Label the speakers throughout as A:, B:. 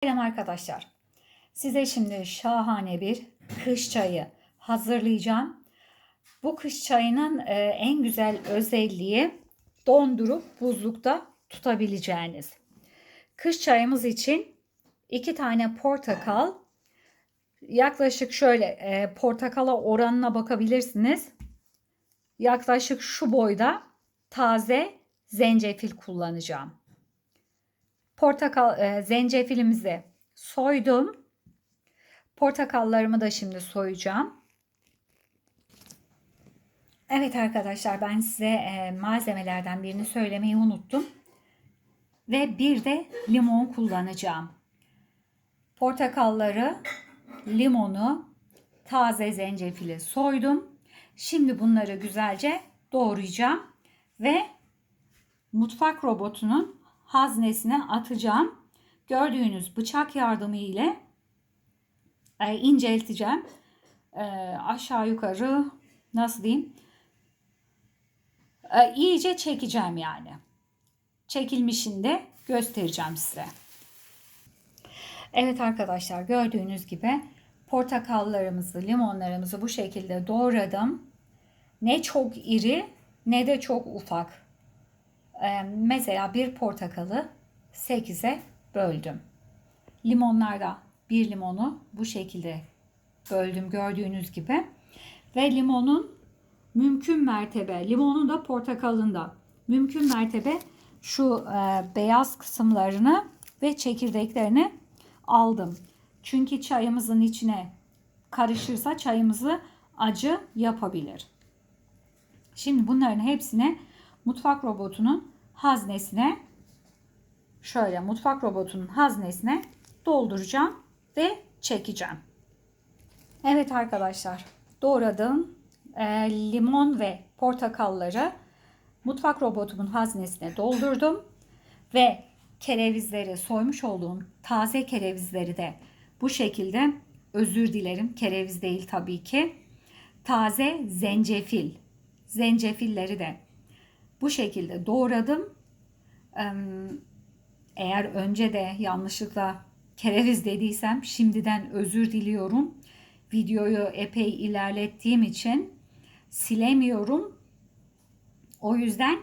A: Selam arkadaşlar. Size şimdi şahane bir kış çayı hazırlayacağım. Bu kış çayının en güzel özelliği dondurup buzlukta tutabileceğiniz. Kış çayımız için 2 tane portakal, yaklaşık şöyle portakala oranına bakabilirsiniz. Yaklaşık şu boyda taze zencefil kullanacağım. Zencefilimizi soydum. Portakallarımı da şimdi soyacağım. Evet arkadaşlar, ben size malzemelerden birini söylemeyi unuttum. Ve bir de limon kullanacağım. Portakalları, limonu, taze zencefili soydum. Şimdi bunları güzelce doğrayacağım ve mutfak robotunun haznesine atacağım. Gördüğünüz bıçak yardımı ile incelteceğim. Aşağı yukarı nasıl diyeyim? İyice çekeceğim yani. Çekilmişini de göstereceğim size. Evet arkadaşlar, gördüğünüz gibi portakallarımızı, limonlarımızı bu şekilde doğradım. Ne çok iri ne de çok ufak. Mesela bir portakalı 8'e böldüm. Limonlarda bir limonu bu şekilde böldüm gördüğünüz gibi. Ve limonun mümkün mertebe, limonun da portakalın da mümkün mertebe şu beyaz kısımlarını ve çekirdeklerini aldım. Çünkü çayımızın içine karışırsa çayımızı acı yapabilir. Şimdi bunların hepsine mutfak robotunun haznesine dolduracağım ve çekeceğim. Evet arkadaşlar, doğradığım limon ve portakalları mutfak robotumun haznesine doldurdum ve kerevizleri, soymuş olduğum taze kerevizleri de bu şekilde, özür dilerim, kereviz değil tabii ki, taze zencefilleri de bu şekilde doğradım. Eğer önce de yanlışlıkla kereviz dediysem şimdiden özür diliyorum. Videoyu epey ilerlettiğim için silemiyorum. O yüzden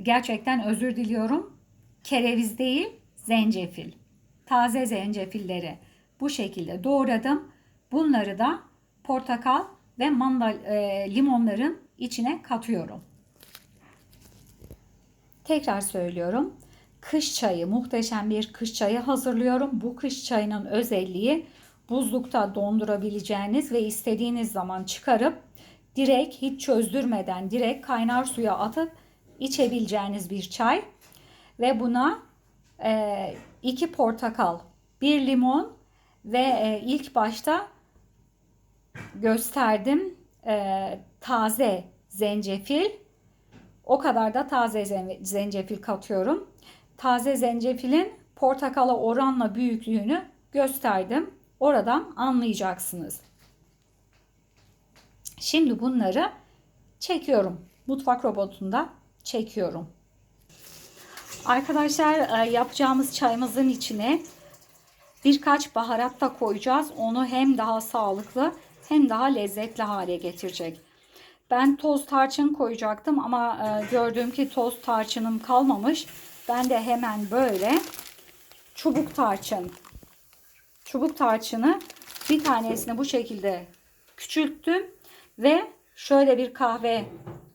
A: gerçekten özür diliyorum. Kereviz değil, zencefil. Taze zencefilleri bu şekilde doğradım. Bunları da portakal ve limonların içine katıyorum. Tekrar söylüyorum. Kış çayı, muhteşem bir kış çayı hazırlıyorum. Bu kış çayının özelliği buzlukta dondurabileceğiniz ve istediğiniz zaman çıkarıp direkt hiç çözdürmeden direkt kaynar suya atıp içebileceğiniz bir çay. Ve buna 2 portakal, 1 limon ve ilk başta gösterdim taze zencefil. O kadar da taze zencefil katıyorum. Taze zencefilin portakala oranla büyüklüğünü gösterdim. Oradan anlayacaksınız. Şimdi bunları çekiyorum. Mutfak robotunda çekiyorum. Arkadaşlar, yapacağımız çayımızın içine birkaç baharat da koyacağız. Onu hem daha sağlıklı hem daha lezzetli hale getirecek. Ben toz tarçın koyacaktım ama gördüğüm ki toz tarçınım kalmamış. Ben de hemen böyle çubuk tarçını bir tanesini bu şekilde küçülttüm ve şöyle bir kahve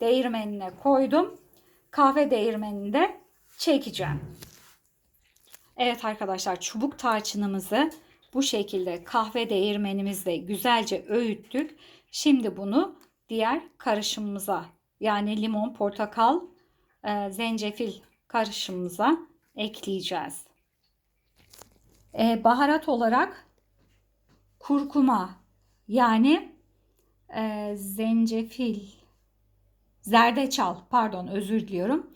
A: değirmenine koydum. Kahve değirmeninde çekeceğim. Evet arkadaşlar, çubuk tarçınımızı bu şekilde kahve değirmenimizde güzelce öğüttük. Şimdi bunu diğer karışımımıza, yani limon, portakal, zencefil karışımımıza ekleyeceğiz. Baharat olarak kurkuma, yani zerdeçal, pardon özür diliyorum.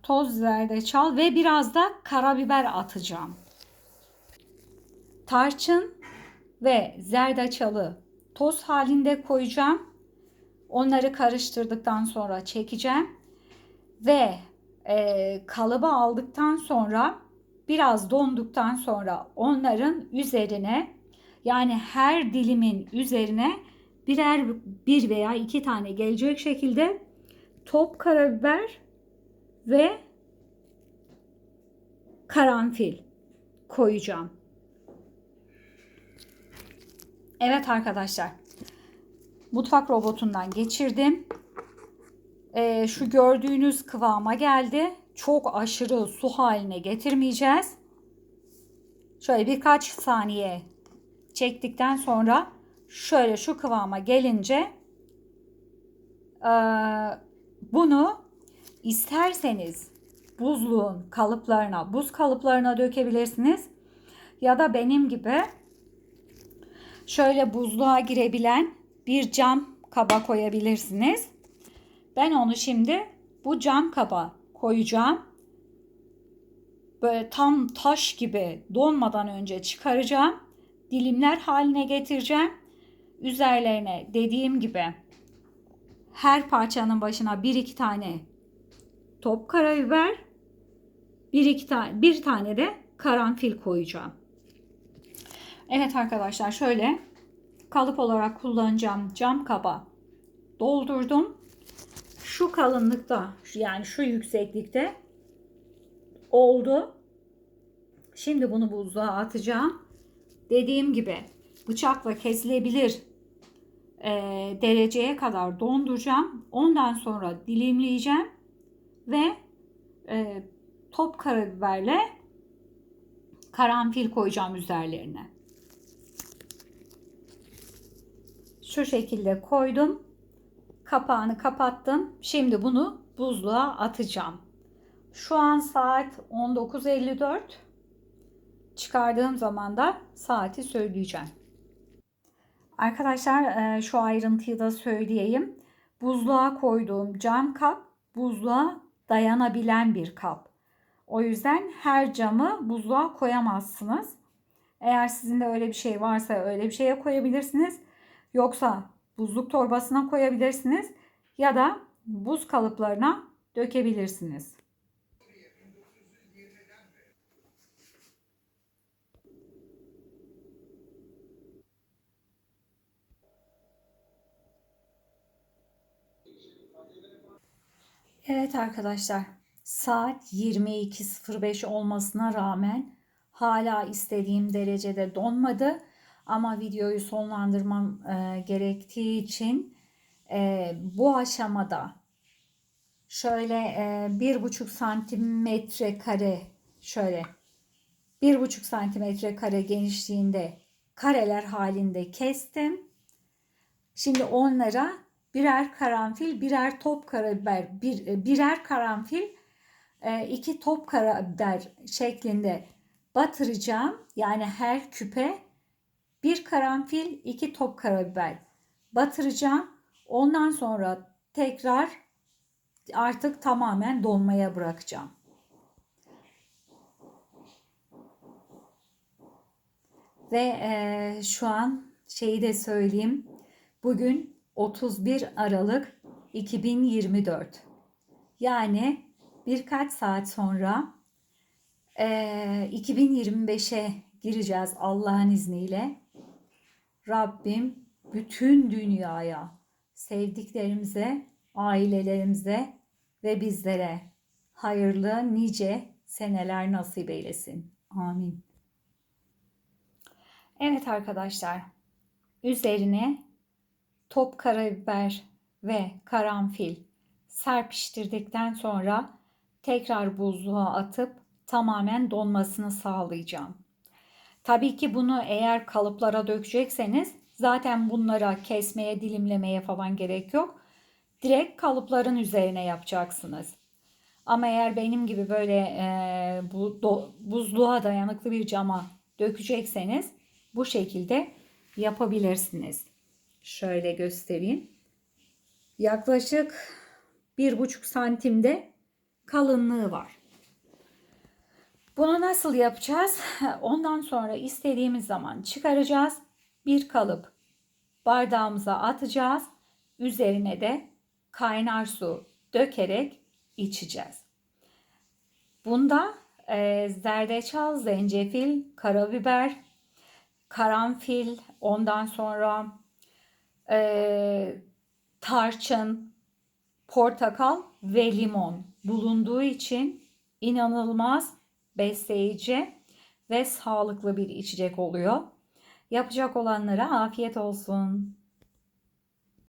A: Toz zerdeçal ve biraz da karabiber atacağım. Tarçın ve zerdeçalı toz halinde koyacağım. Onları karıştırdıktan sonra çekeceğim ve kalıba aldıktan sonra biraz donduktan sonra onların üzerine, yani her dilimin üzerine bir veya iki tane gelecek şekilde top karabiber ve karanfil koyacağım. Evet arkadaşlar, mutfak robotundan geçirdim. Şu gördüğünüz kıvama geldi. Çok aşırı su haline getirmeyeceğiz. Şöyle birkaç saniye çektikten sonra şöyle şu kıvama gelince bunu isterseniz buzluğun kalıplarına, buz kalıplarına dökebilirsiniz. Ya da benim gibi şöyle buzluğa girebilen bir cam kaba koyabilirsiniz. Ben onu şimdi bu cam kaba koyacağım. Böyle tam taş gibi donmadan önce çıkaracağım. Dilimler haline getireceğim. Üzerlerine dediğim gibi her parçanın başına bir iki tane top karabiber, bir tane de karanfil koyacağım. Evet arkadaşlar, şöyle kalıp olarak kullanacağım cam kaba doldurdum. Şu kalınlıkta, yani şu yükseklikte oldu. Şimdi bunu buzluğa atacağım. Dediğim gibi bıçakla kesilebilir dereceye kadar donduracağım. Ondan sonra dilimleyeceğim ve top karabiberle karanfil koyacağım üzerlerine. Şu şekilde koydum. Kapağını kapattım. Şimdi bunu buzluğa atacağım. Şu an saat 19.54. Çıkardığım zaman da saati söyleyeceğim. Arkadaşlar şu ayrıntıyı da söyleyeyim. Buzluğa koyduğum cam kap buzluğa dayanabilen bir kap. O yüzden her camı buzluğa koyamazsınız. Eğer sizin de öyle bir şey varsa öyle bir şeye koyabilirsiniz. Yoksa buzluk torbasına koyabilirsiniz ya da buz kalıplarına dökebilirsiniz. Evet arkadaşlar, saat 22.05 olmasına rağmen hala istediğim derecede donmadı. Ama videoyu sonlandırmam gerektiği için bu aşamada şöyle 1,5 santimetre kare, şöyle 1,5 santimetre kare genişliğinde kareler halinde kestim. Şimdi onlara birer karanfil, birer top karabiber, birer karanfil, iki top karabiber şeklinde batıracağım. Yani her küpe bir karanfil, iki top karabiber batıracağım. Ondan sonra tekrar artık tamamen donmaya bırakacağım. Ve şu an şeyi de söyleyeyim. Bugün 31 Aralık 2024. Yani birkaç saat sonra 2025'e gireceğiz Allah'ın izniyle. Rabbim bütün dünyaya, sevdiklerimize, ailelerimize ve bizlere hayırlı nice seneler nasip eylesin. Amin. Evet arkadaşlar, üzerine top karabiber ve karanfil serpiştirdikten sonra tekrar buzluğa atıp tamamen donmasını sağlayacağım. Tabii ki bunu eğer kalıplara dökecekseniz zaten bunlara kesmeye, dilimlemeye falan gerek yok. Direkt kalıpların üzerine yapacaksınız. Ama eğer benim gibi böyle buzluğa dayanıklı bir cama dökecekseniz bu şekilde yapabilirsiniz. Şöyle göstereyim. Yaklaşık 1,5 santimde kalınlığı var. Bunu nasıl yapacağız? Ondan sonra istediğimiz zaman çıkaracağız. Bir kalıp bardağımıza atacağız. Üzerine de kaynar su dökerek içeceğiz. Bunda zerdeçal, zencefil, karabiber, karanfil, ondan sonra tarçın, portakal ve limon bulunduğu için inanılmaz besleyici ve sağlıklı bir içecek oluyor. Yapacak olanlara afiyet olsun.